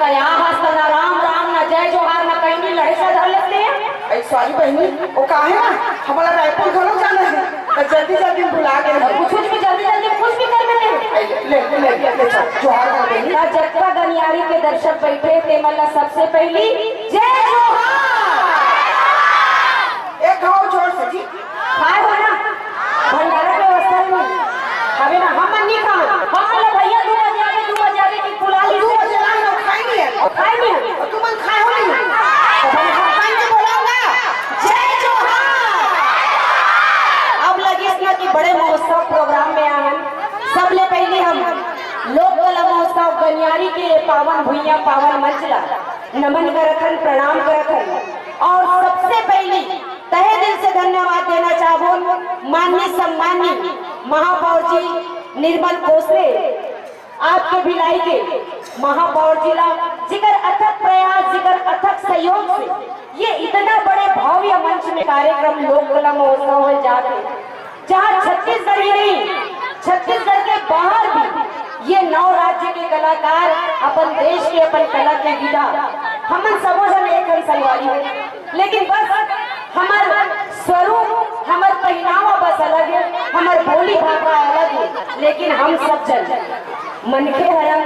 कया हस्त ना राम राम ना जय जोहार ना कहीं भी लड़े से धर लेते हैं। ऐ सॉरी बहनी वो का है ना हमारा रायपुर घरों जाना है तो जल्दी जल्दी बुला के कुछ भी जल्दी जल्दी कुछ भी कर देते ले जोहार कर बहनी। जगता गनियारी के दर्शक बैठे थे मतलब सबसे पहली जय जोहार। एक गाँव जोर से जी खाए हो ना भंडारा व्यवस्था में अबे ना हम नहीं खाओ हम बोले भैया 2 बजे आगे की पुला ली 2 बजे लाओ खाई नहीं है खाए नहीं और तुम खाए हो नहीं तो हम खाई के बोलाऊंगा जय जोहार। अब लगी इसमें कि बड़े महोत्सव प्रोग्राम में आए सबले पहले हम लोक कला महोत्सव गनियारी के पावन भुइया पावन मंच ला नमन करथन प्रणाम करथन और सबसे पहले तहे दिल से धन्यवाद देना चाहूँ माननीय सम्माननीय महापौर जी निर्मल कोसले आपके भिलाई के महापौर जिला जिगर अथक प्रयास जिगर अथक सहयोग से ये इतना बड़े भव्य मंच में कार्यक्रम लोक कला महोत्सव में जाते जहाँ छत्तीसगढ़ ही नहीं छत्तीसगढ़ के बाहर भी ये 9 राज्य के कलाकार अपन देश के अपन कला के विदा हमन सबो जन एक ही संगवारी है लेकिन बस हमार स्वरूप हमार पहनावा बस अलग है हमार बोली भाषा अलग है लेकिन हम सब जन मनखे हरन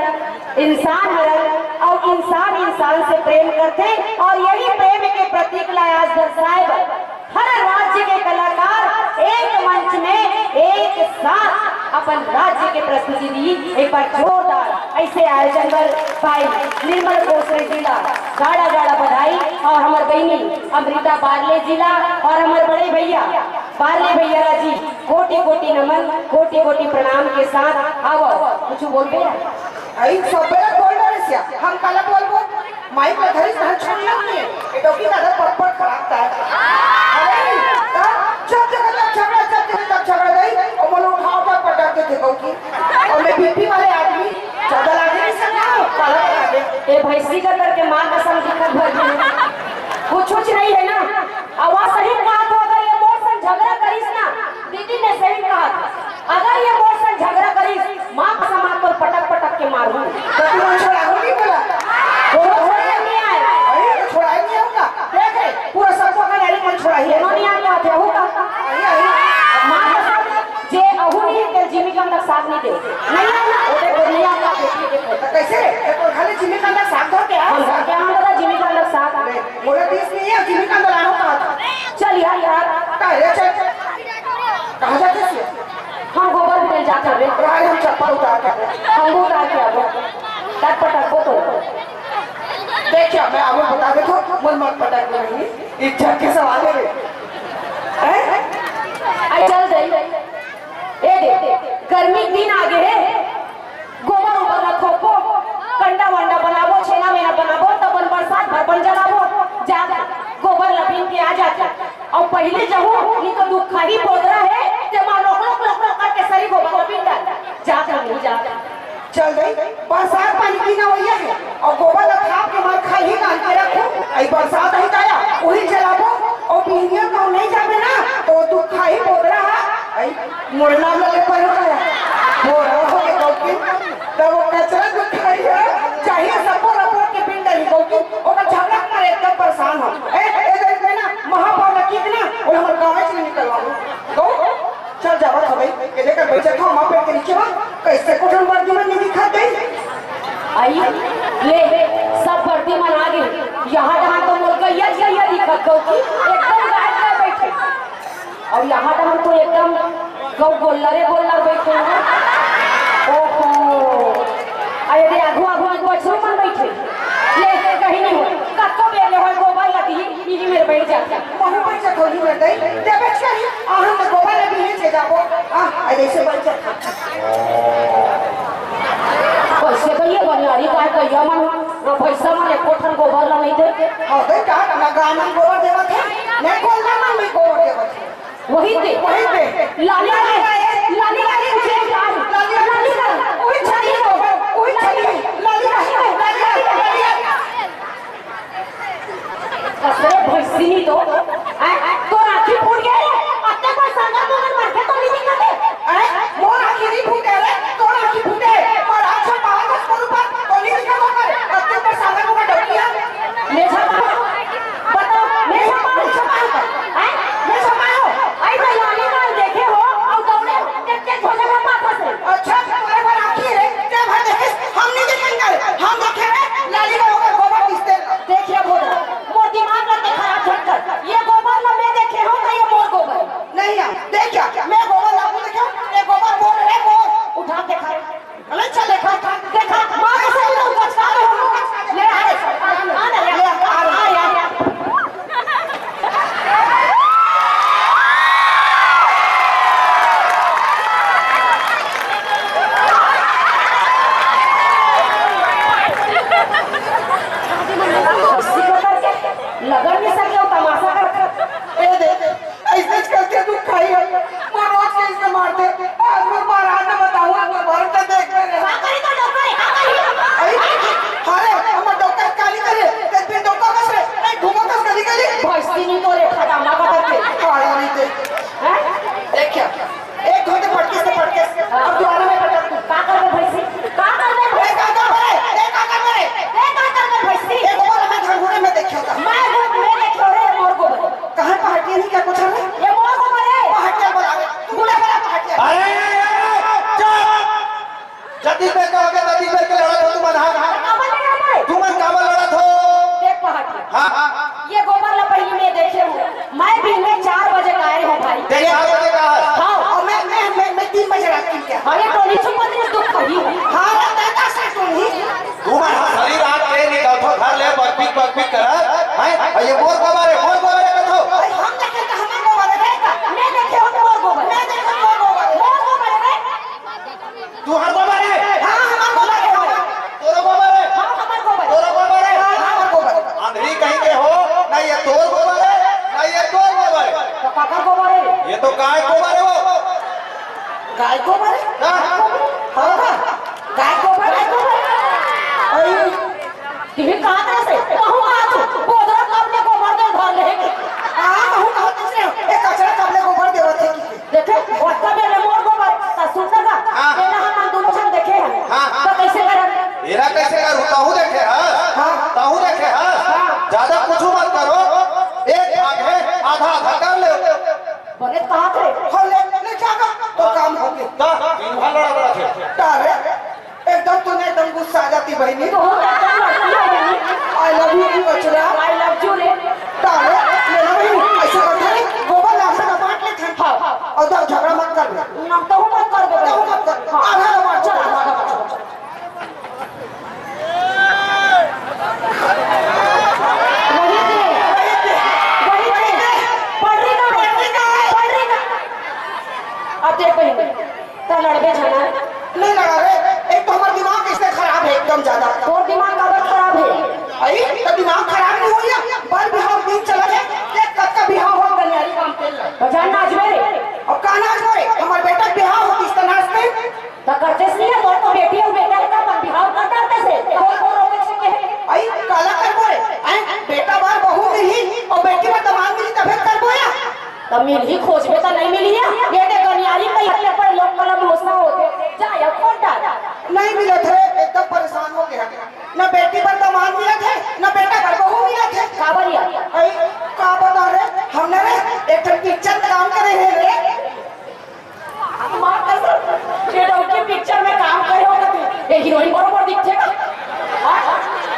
इंसान हरन और इंसान इंसान से प्रेम करते और यही प्रेम के प्रतीक ला आज दर्शाए हर राज्य के कलाकार एक मंच में एक साथ अपन राज्य के प्रस्तुति दी एक बार जोरदार ऐसे आयोजन पर भाई निर्मल कोसले जिला गाड़ा गाड़ा बधाई और हमारे बहनी अमृता बारले जिला और हमारे बड़े भैया बारले भैया जी कोटि कोटि नमन कोटि कोटि प्रणाम के साथ आओ कुछ बोलते हैं आई सबेरा बोल रहे सिया हम काला बोलबो माइक में धरी सहन छोड़ नहीं है ये टोकी का पप्पड़ खराब था अरे जब झगड़ा गई और बोलो उठाओ पर पटक के थे कौकी और मैं बीपी वाले आदमी ज्यादा लागे नहीं सकता काला लागे ये भैंसी का करके मां कसम दिक्कत भर गई कुछ नहीं है ना आवाज सही कहा तो अगर ये मोर से झगड़ा करीस ना दीदी ने सही कहा था अगर ये मोर से झगड़ा करीस मां कसम आपको पटक पटक के मारूं तो तुम छोड़ा हो नहीं बोला बोलो छोड़े नहीं आए अरे तो छोड़ा ही नहीं होगा देख पूरा सबको का गाड़ी मन छोड़ा ही है नहीं आ गया होगा मां कसम जे अहू नहीं के जिमी का अंदर साथ नहीं दे नहीं आना ओटे गोलियां का बेटी के कैसे तो खाली जिमी का अंदर साथ धर के हम क्या हम जिमी का अंदर साथ मोरे तीस नहीं है जिमी का अंदर आना कहा था चल यार चल कहाँ जाते हैं हम गोबर मिल जाते हैं राय हम चप्पल उतार के हम उतार के आबो तट पटक को तो देखिए मैं आपको बता देखो मन मत पटक नहीं इज्जत के सवाल है हैं आई चल दे ए दे गर्मी दिन आगे है गोबर ऊपर ना थोपो कंडा वंडा बनावो छेना मेना बनावो तब बरसात भर बन जलावो जा गोबर लपीन के आ जाता और पहले जाओ नहीं तो दुखा ही पोदरा है ते मारो लोक करके सही गोबर लपीन डाल जा नहीं जा चल गई बरसात पानी की ना वही है और गोबर लगा के मार खाली डाल के रखो आई बरसात ही आया वही जलावो और पीनिया को नहीं जाबे ना तो दुखा ही पोदरा आई मुरना लगे पर गया मोरा हो के कौकी तो वो कचरा दुखा ही चाहिए सबको रपोट के पिंड डाली कौकी और झगड़ा करे एकदम परेशान हो ए देख ना महापौर कितना वो हमर गांव से निकलवा दो चल जाओ भाई के लेकर बैठे था वहां पे के नीचे कैसे कुटुंब वर्ग में नहीं दिखा गई आई ले सब भर्ती मन आ गए यहाँ जहाँ तो मोर का ये दिखत गौ की एकदम गायब कर बैठे और यहाँ जहाँ तो एकदम गौ गोल्लर बैठे हैं ओहो अरे आगू अछरू मन बैठे ले कहीं नहीं हो कत्तो बेले हो गोबर लगी इजी मेरे बैठ जाता वहां पर से थोड़ी मिल गई देवे चाहिए हम तो गोबर लगी नहीं से जाबो ऐसे बैठ जा पैसे तो ये बनियारी का कहिया मन ना पैसा मन एक कोठन गोबर ला नहीं दे हां दे का ना गाना गोबर देवा थे मैं बोलना ना मैं गोबर देवा थे वही पे लाली मुझे लाली वही चाहिए वही चाहिए लाली कसरे भैंसी तो राखी फूट गया है अत्ते कोई संगा तो मर के तो नहीं निकलते मोर आखी नहीं फूटे रे तो आखी फूटे और अच्छा पावा का स्वरूप तो नहीं निकल कर अत्ते पर आज मैं बारात में बताऊंगा गोबर तो देख रहे का करी तो डॉक्टर का करी अरे हमर डॉक्टर काली करे ते डॉक्टर बस रे ए घुमा कस गली गली भैंसी नहीं तो रे खटामा का करके काला नहीं दे हैं देख क्या एक घंटे पटके अब दोबारा में पटक तू का कर भैंसी का कर दे ए का कर रे ए का कर रे ए का कर भैंसी एक बार मैं घरघुरे में देखा था मैं देखो रे मोर को कहां पहाटिया नहीं क्या कुछ है ये मोर को रे पहाटिया बोलावे तू बोला बड़ा पहाटिया अरे चुप जदी पे कहोगे तदी पे के लड़त हो तुम आधा काबल नहीं आता तुम काबल लड़त हो देख पहाटी हां ये गोबर लपड़ी में देखे हूँ मैं भी में 4 बजे का आए हूँ भाई तेरे 4 बजे का है हाँ और मैं 3 बजे रात की क्या अरे टोली छुपा दिन दुख खड़ी हां दादा से सुनी तू मैं सारी रात के निकलथो घर ले बकपिक कर हैं ये मोर कबारे कथो हम देखे तो हमें को वाले देखा मैं देखे हूँ मोर गोबर मैं देखा मोर को वाले मोर गोबर रे तू हर कबारे हां हमार को वाले तोरो कबारे हाँ हमार गोबर तोरो कबारे हां हमार को वाले आंधरी कहीं के हो ना ये तोर कबारे ना ये तोर कबारे तो काका गोबर है ये तो गाय कबारे हो गाय को वाले हां हां गाय को वाले अरे तुम्हें कहाँ तरह से कहूँ कहाँ तू बोधरा कब ने गोबर दे घर लेके हूं कहत से एक कचरा कबले गोबर देवत है की देखे वत्ता में मोर गोबर ता सुनता का हाँ। तेरा हम दोनों जन देखे हैं हाँ, हाँ। तो कैसे करब एरा कैसे कर ताहू देखे हां ताहू देखे हां ज्यादा कुछ मत करो एक भाग है आधा कर ले बोले कहाँ थे हो ले जागा तो काम हो गया ता दिन भर लड़ा थे तारे एकदम तूने एकदम गुस्सा आ जाती बहनी तो हो गया तो लड़की हो गई आई लव यू की कचरा आई लव यू रे तारे लेना बहनी ऐसा करता है गोबर लाश का बांट ले थे हाँ और जब झगड़ा मत कर ना तो हूँ मत कर दे तो मत कर आधा का बांट चल चल आधा का वही थे वही थे पढ़ रही ना अब देख बहन तो लड़बे जाना नहीं लगा रे एक तो हमारा दिमाग इससे खराब है एकदम ज्यादा और दिमाग का बहुत खराब है आई तो दिमाग खराब नहीं हो गया बाल बिहाव दिन चला गया एक कब का बिहाव हो गनियारी काम पे बजान नाच मेरे अब का नाच होए हमारे बेटा बिहाव होती इस नाचते तो करते नहीं है तो बेटी और बेटा का मन बिहाव कर करते से कोई को रोके से कहे आई काला कर बोए आई बेटा बार बहू मिली और बेटी बार दमाद मिली तब कर बोया तो मिल ही खोजबे तो नहीं मिली है ये दे गनियारी कहीं हल्ले पर लोग कलम होसना होते जाए कौन डाला नहीं मिले थे एकदम परेशान हो गया न बेटी पर दमाद मिले थे न बेटा पर बहू मिले थे काबरिया आई का बता रे हमने रे एक पिक्चर में काम करे हैं रे मां कसम ये डॉक्टर पिक्चर में काम करे होगा तू ये हीरोइन बरोबर दिखते का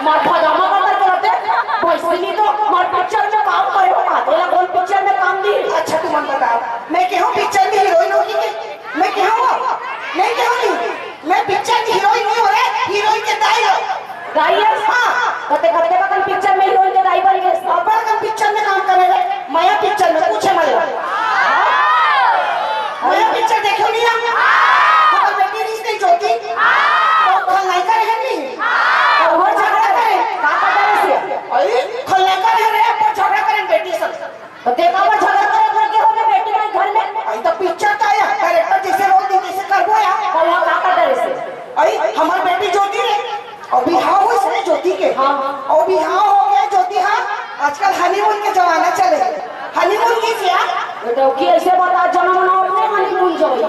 मार भगामा का करते वैसे नहीं तो मार पिक्चर में काम करे होगा तेरा कौन पिक्चर में काम दी अच्छा तुम मन बताओ मैं क्यों पिक्चर में हीरोइन होगी मैं क्यों हूँ मैं क्यों नहीं मैं पिक्चर की हीरोइन नहीं हो रहा हीरोइन के दाई हो गाइस हां कते कते का पिक्चर में हीरोइन के दाई बन गए अपन का पिक्चर में काम करेगा माया पिक्चर में पूछे मत माया पिक्चर देखो नहीं हमारी बेटी रिश्ते जोती खलनायिका है नहीं और वो झगड़ा करे का करे से अरे खलनायिका है रे पर झगड़ा करें बेटी सब तो देखा वो झगड़ा करे करके हो गए बेटी के घर में आई तो पिक्चर का आया कैरेक्टर जैसे रोल दी जैसे कर बोया और वो का करे से आई हमारी बेटी ज्योति है और बिहाव हो इसने ज्योति के हाँ। और बिहाव हो गया ज्योति हाँ आजकल हनीमून के जमाना चले हनीमून की क्या तो कि ऐसे बता जन्म ना अपने हनीमून जाइए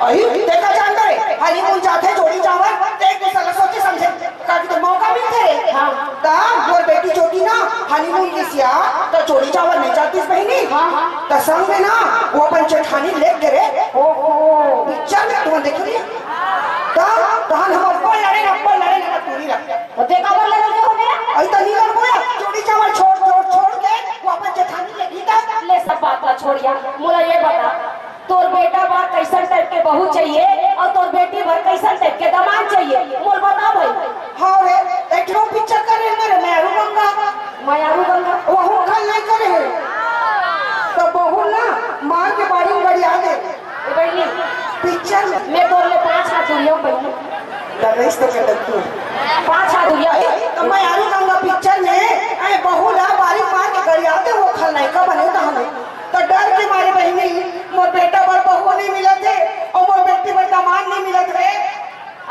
आई देखा जानता है हनीमून जाते जोड़ी जावर एक दूसरे को सोचे समझे काफी तो मौका मिलते रे हाँ। ता और बेटी ज्योति ना हनीमून की सिया तो जोड़ी जावर नहीं जाती इस बहनी हाँ। तो संग में ना वो अपन जेठानी ले गए रे ओहो पिक्चर में तुम देख लिया ता तहन हम अब्बा लड़े ना पूरी रख तो देखा वो लड़के हो गया आई तो नहीं लड़ बोया जोड़ी चावल छोड़ के वापस जेठानी ले गई था ले सब बात का छोड़िया मोला ये बता तोर बेटा बार कैसन टाइप के बहू चाहिए और तोर बेटी भर कैसन टाइप के दामाद चाहिए मोल बता भाई हाँ रे एक नो पिक्चर करे मेरे मैरू गंगा मायारू गंगा वहू खल नहीं करे तो बहू ना मां के बाड़ी में गड़िया दे ए बहनी पिक्चर में मैं तोर ले 5 हाथ दुरिया बहनी दरवेश तो के तू 5 हाथ दुरिया तो मैरू गंगा पिक्चर में ए बहू ला बाड़ी मां के गड़िया दे वो खल नहीं का बने तो हमें तो डर के मारे बहनी मोर बेटा बड़ बहू नहीं मिला थे और मोर बेटी बड़ दामाद नहीं मिला थे।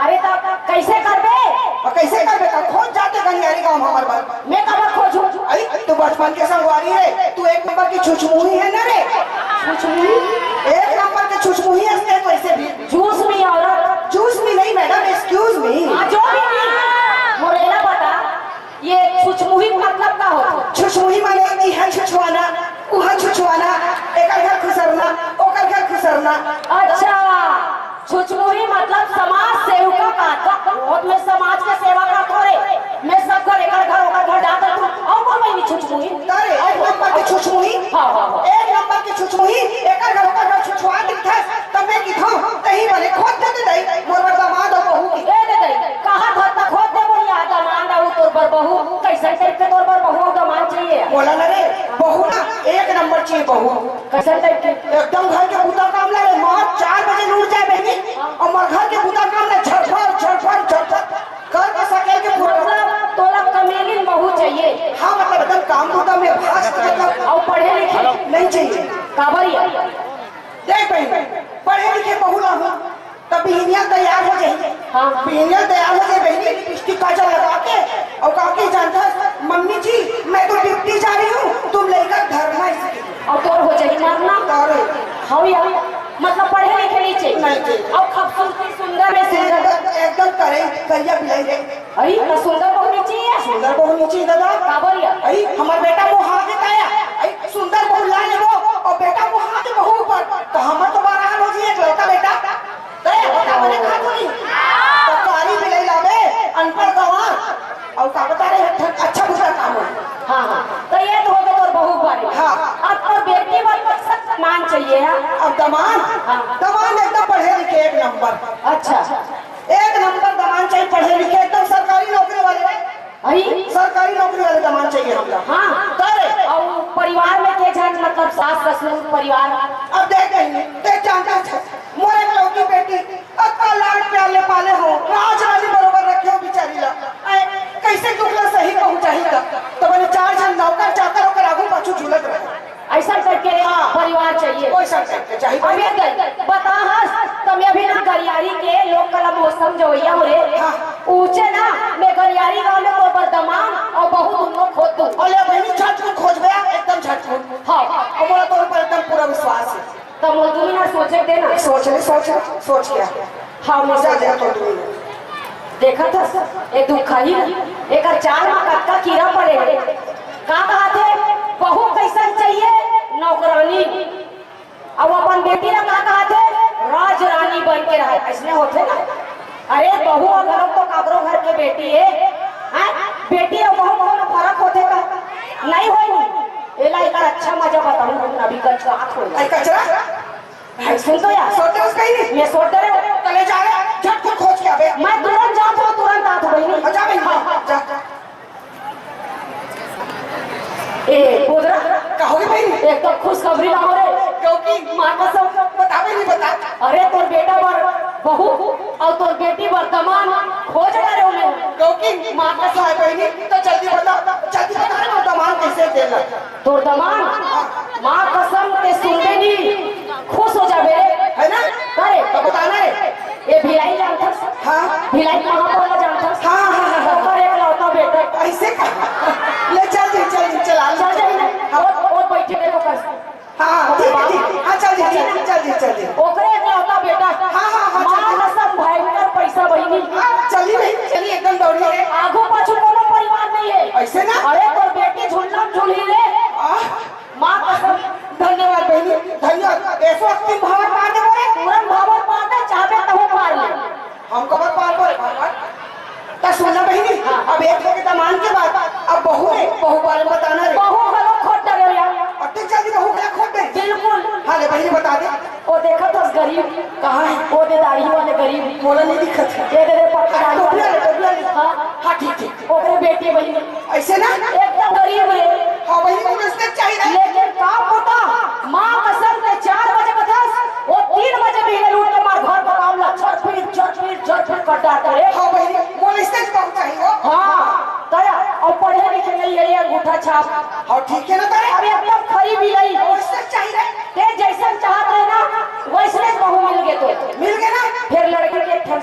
अरे तो कैसे करबे? और कैसे कर बेटा खोज जाते गनियारी गांव हमारे बात। मैं कब खोजू? अरे तू बचपन के संगवारी रे, तू एक नंबर की छुछमुही है ना रे। छुछमुही? एक नंबर की छुछमुही है वैसे भी। जूस में औरत? जूस में नहीं मैडम, एक्सक्यूज मी। जो भी नहीं मोरेला बता, ये छुछमुही मतलब का होता? छुछमुही माने इहा छुछवाना उहा छुछवाना, एकर घर खुसरना ओकर घर खुसरना। अच्छा, छुछमुही मतलब समाज सेविका का। बहुत में समाज के सेवा का थोड़े मैं सब घर एक घर ओकर घर जाता हूँ और बोल मैं छुछमुही। अरे एक नंबर की छुछमुही। हाँ। एक नंबर की छुछमुही एकर घर ओकर घर छुछवा दिखा तब मैं की था कहीं वाले खोद दे दे मोर दामाद और बहू की। दे कहां धरता खोद दे बोलिया दामाद और तोर बर बहू कैसे टाइप के तोर बर बहू दामाद चाहिए? बोला ना रे बहू ना एक नंबर चाहिए बहू। कैसे टाइप के? एकदम घर के बुता काम ले मार 4 बजे लूट जाए बहनी और मार घर के बुता काम ले झटफट कर के सके के पूरा। मतलब तोला कमेलिन बहू चाहिए? हाँ मतलब एकदम काम बुता में फास्ट मतलब और पढ़े लिखे नहीं चाहिए। काबरिया देख बहन पढ़े लिखे बहू ना हो तब बिहनिया तैयार हो जाए। हाँ। बिहनिया तैयार हो जाए बहनी लिपस्टिक काजल लगा के और कहा कि जानता मम्मी जी मैं तो ड्यूटी जा रही हूँ तुम लेकर धरना इसकी। और तोर हो जाए मरना। और हाँ यार मतलब पढ़े लिखे नहीं चाहिए नहीं चाहिए। और खूबसूरती सुंदर में सुंदर एकदम करे करिया बिलाई रे। अरे तो सुंदर बहू नहीं चाहिए? सुंदर बहू नहीं चाहिए दादा। काबरिया अरे हमार बेटा मुहा के काया अरे सुंदर बहू ला लेबो और बेटा मुहा के बहू ऊपर तो हमर तो बारह हो जी एक लड़का बेटा ते बता बने खा तू तो कारी बिलाई लावे अनपढ़ गवार और का बता रहे अच्छा बुरा काम हो। हाँ तो ये तो हो गया तोर बहू बारे। हाँ। अब तो बेटी पर मकसद मान चाहिए है। अब दमान दमान एकदम पढ़े लिखे एक नंबर। अच्छा एक नंबर दमान चाहिए पढ़े लिखे एकदम सरकारी नौकरी वाले। अरे सरकारी नौकरी वाले दमान चाहिए हमको। हाँ करे और परिवार में के जन मतलब सास ससुर परिवार। अब देख जानता है मोरे लौकी बेटी अक्का लाड प्याले पाले हो राज रानी बरोबर रखे हो बिचारी ला कैसे दुखला सही कहूं चाहिए तो मैंने 4 जन नौकर चाकर होकर आगू पाछू झूलत रहे ऐसा करके परिवार चाहिए। कोई सब करके चाहिए। अब ये गई बता हाँ तुम अभी ना गलियारी के लोक कला मौसम जो भैया हो रे ऊंचे ना मैं गलियारी गाँव में कोई बर्दमान और बहुत दोनों खोद दूं। और ले बहनी झटफुट खोज गया एकदम झटफुट। हाँ और बोला तो ऊपर एकदम पूरा विश्वास है। तब मजदूरी ना सोचे देना सोच क्या हाँ मैं मजा सोच दे तो तू देखा था एक दुखा ही एक 4 माह का कीड़ा पड़े का कहा थे बहू कैसन चाहिए नौकरानी अब अपन बेटी ने कहा थे राज रानी बन के रहे ऐसने होते ना। अरे बहू अगर तो काबरो घर के बेटी है बेटी और बहू में फर्क होते का नहीं होई एला एक अच्छा मजा बताऊं अभी कच का हाथ हो आई कचरा है सुन तो यार सोते उस कहीं नहीं मैं सोच रहे चले जा रहे झटफुट खोज के आवे मैं तुरंत जाता हूँ तुरंत आता हूँ बहनी। जा बहनी जा ए बोदरा कहोगे बहनी एक तो खुशखबरी ना हो रे क्योंकि माँ कसम बतावे नहीं बता। अरे तोर बेटा बर बहू और तोर बेटी वर्तमान खोज रहे हो मैं क्योंकि माँ का सहाय बहनी तो जल्दी बता ना दमान कैसे देना तोर दमान माँ कसम ते सुनते नहीं खुश हो जाबे है ना करे तो बताना है। ये भिलाई जानता हाँ भिलाई कहाँ बोला जानता हाँ ओकर एक लौता बेटा ऐसे कहा ले चल चला चल जाए और बैठे देखो कैसे हाँ ठीक है हाँ चल ओकरे एक लौता बेटा हाँ, माँ कसम भयंकर पैसा बहिनी चली नहीं चली एकदम दौड़ी है आगू पाछू कोनो परिवार नहीं है ऐसे ना। अरे तो बेटी झूलना झूली ले माँ कसम धन्यवाद बहनी धन्यवाद ऐसे वक्त तुम भावर पार दे बोले तुरंत भावर पार दे चाहे तो पार ले हमको बात पार बोले तो सुनना बहनी अब एक के दमान के बाद अब बहू बारे में बताना रे बहू गलो खोट डरे यार अब तक जल्दी बहू क्या खोट दे बिल्कुल। हाँ ले बहनी बता दे वो देखा तो गरीब कहाँ है वो दे दाढ़ी वाले गरीब मोला नहीं दिखत है ये दे पट्टा टोपिया ले हाँ हाँ ठीक ओकरे बेटी बहिनी ऐसे ना एकदम गरीब है हाँ बहनी को रिश्ते चाहिए लेकिन काम होता माँ कसम के 4 बजे बता वो 3 बजे भी लूट के मार घर का काम ला छट कर डालता है। हाँ बहनी वो रिश्ते बहुत चाहिए हाँ तया और पढ़े लिखे नहीं है ये अंगूठा छाप हाँ ठीक है ना तारे अभी एकदम खरी भी नहीं रिश्ते चाहिए ते जैसा चाहत है ना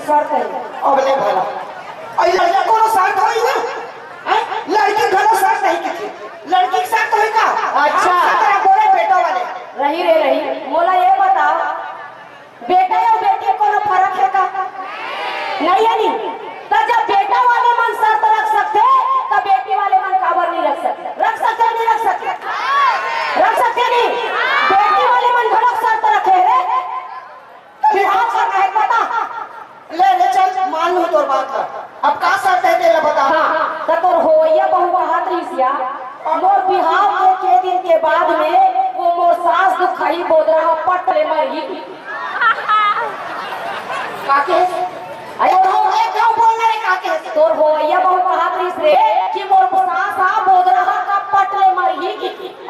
शर्त है। अब ले भला आई लड़का कोनो शर्त होई ना हैं लड़की घरो शर्त नहीं की लड़की के साथ होई का अच्छा। तेरा बोले बेटा वाले रही रे रही, मोला ये बताओ बेटा और बेटी कोनो फर्क है का? नहीं है नी। तो जब बेटा वाले मन शर्त रख सकते तब बेटी वाले मन काबर नहीं रख सकते? रख सकते नहीं रख सकते? रख सकते नहीं। बेटी वाले मन घड़क शर्त रखे रे बिहार करना है पता। ले ले चल मान लूं तोर बात का अब का शर्त है तेरा बता हाँ तो तोर होइया बहू कहत रहिसिया मोर बिहाव के दिन के बाद में वो मोर सास दुखाई बोदरा पट ले मरी काके अरे तो एक गांव बोलना रे काके तोर होइया बहू कहत रहिस रे कि मोर सास आ बोदरा का पट ले मरी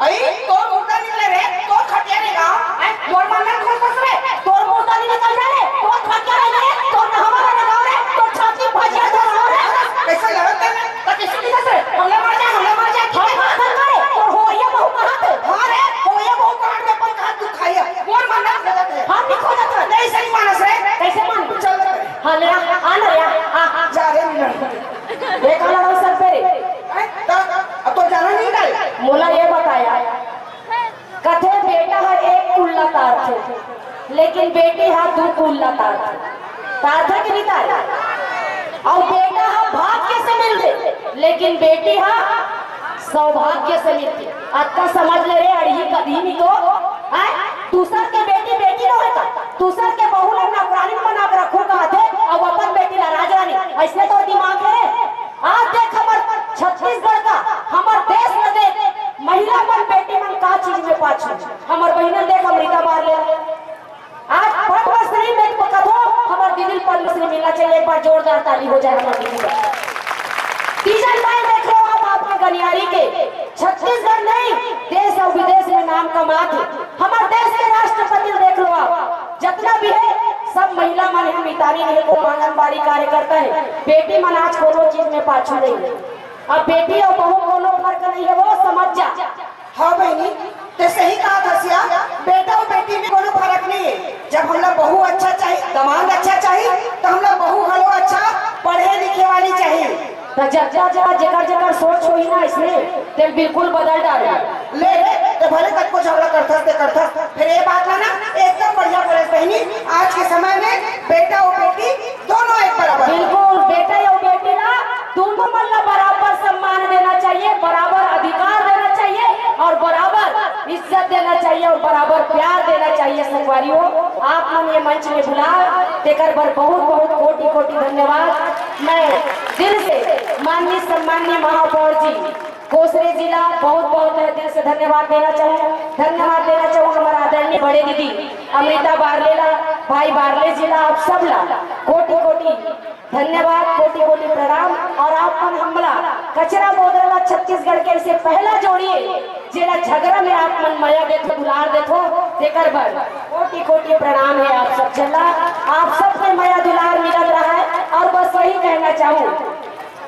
आई तो मुर्दा निकले रे तो खटिया रे गांव आई मोर मन में खोल फस रे तोर मुर्दा नहीं निकल जा रे तो खटिया रे तो हमारा लगाओ रे तो छाती भजिया धर रे कैसे लड़त है तो किसी की से हमला मार जा हम कर करे तोर होइया बहू कहत हां रे होया बहु काट में अपन हाथ दुखाया मोर मन में खोजत है हम नहीं खोजत है। नहीं सही मानस रे कैसे मान चल हाँ ले आ ना रे आ जा रे मिनट देखा लड़ो सर पे रे अब तो जाना नहीं डाल मोला ये बताया कथे बेटा है एक कुल्ला तार थे लेकिन बेटी है दो कुल्ला तार थे कि नहीं तार और बेटा है भाग्य से मिलते लेकिन बेटी है सौभाग्य से मिलती। अक्का समझ ले रे अड़ी कभी नहीं तो दूसर के बेटी बेटी न होता दूसर के बहू लोग नौकरानी बना के रखो कहते और अपन बेटी ला राजरानी ऐसे तो दिमाग है। आज देख हमर छत्तीसगढ़ का हमर देश में देख महिला मन बेटी मन का चीज में पाछू हमर बहिन देख अमृता बार ले आज पद्मश्री में कथो हमर दीदी पद्मश्री मिलना चाहिए। एक बार जोरदार ताली हो जाए हमर दीदी का। तीसरा लाइन देख लो आप आपके गनियारी के छत्तीसगढ़ नहीं देश और विदेश में नाम कमाते हमारे देश के राष्ट्रपति देख लो आप जितना भी है सब महिला मन है मितानी नहीं को आंगनबाड़ी कार्यकर्ता है बेटी मन आज कोनो चीज में पाछू नहीं है। अब बेटी और बहू कोनो फर्क नहीं है वो समझ जा। हाँ बहनी ते सही कहा धसिया बेटा और बेटी में कोनो फर्क नहीं है। जब हम लोग बहू अच्छा चाहिए दामाद अच्छा चाहिए तो हम लोग बहू हलो अच्छा पढ़े लिखे वाली चाहिए। तो जगह जगह सोच हुई ना इसमें ते बिल्कुल बदल डाले ले तो भले तक को झगड़ा करता फिर ये बात ना एकदम बढ़िया पड़े बहनी आज के समय में बेटा और बेटी दोनों एक बराबर बिल्कुल बेटा और बेटी ना दोनों मतलब बराबर सम्मान देना चाहिए बराबर अधिकार देना चाहिए और बराबर इज्जत देना चाहिए और बराबर प्यार देना चाहिए। संगवारियों आप मन ये मंच में बुला देकर बर बहुत बहुत कोटि कोटि धन्यवाद। मैं दिल से माननीय सम्माननीय महापौर जी कोसरे जिला बहुत बहुत दिल से धन्यवाद देना चाहूँ हमारा आदरणीय बड़े दीदी अमृता बारलेला भाई बारले जिला आप सब ला कोटि कोटि धन्यवाद कोटि कोटि प्रणाम। और आप मन हमला कचरा बोदरा छत्तीसगढ़ के इसे पहला जोड़िए जिला झगड़ा में आप मन मया देखो दुलार देखो देकर बर कोटि कोटि प्रणाम है आप सब चला आप सबसे मया दुलार मिलत रहा है। और बस वही कहना चाहूँ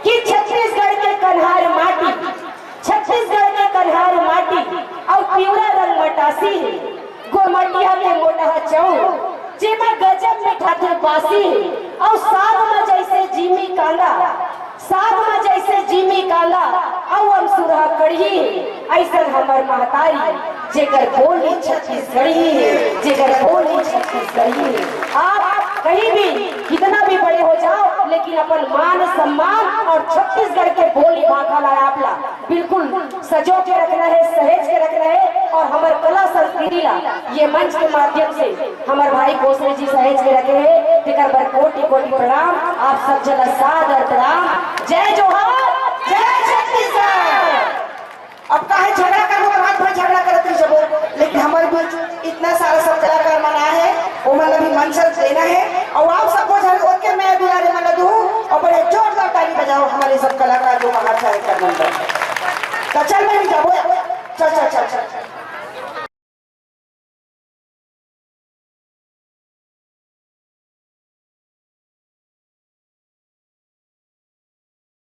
कि छत्तीसगढ़ के कन्हार माटी छत्तीसगढ़ के कन्हार माटी और पिवरा रंग मटासी है गोमटिया के मोटा चौ जेमा गजब में ठाठे बासी है और साग में जैसे जीमी कांदा और हम सुरहा कड़ी ऐसा हमर महतारी जेकर बोली छत्तीसगढ़ी है जेकर बोली छत्तीसगढ़ी है। आप कहीं भी कितना भी बड़े हो जाओ लेकिन अपन मान सम्मान और छत्तीसगढ़ के बोली भाखा ला आपला बिल्कुल सजो के रखना है सहेज के रखना है। और हमारे कला संस्कृति ला ये मंच के माध्यम से हमारे भाई कोसरे जी सहेज के रखे हैं तेकर बर कोटि कोटि प्रणाम। आप सब जला सादर प्रणाम। जय जोहार जय छत्तीसगढ़। अब काहे झगड़ा करो रात भर झगड़ा करते जब लेकिन हमारे बीच इतना सारा सब कलाकार मना है वो मतलब भी मंच देना है और आप सबको झगड़ के मैं दुलारे मन दूं और बड़े जोरदार ताली बजाओ हमारे सब कलाकार जो बाहर से आए कर तो चल मैं भी जाबो चल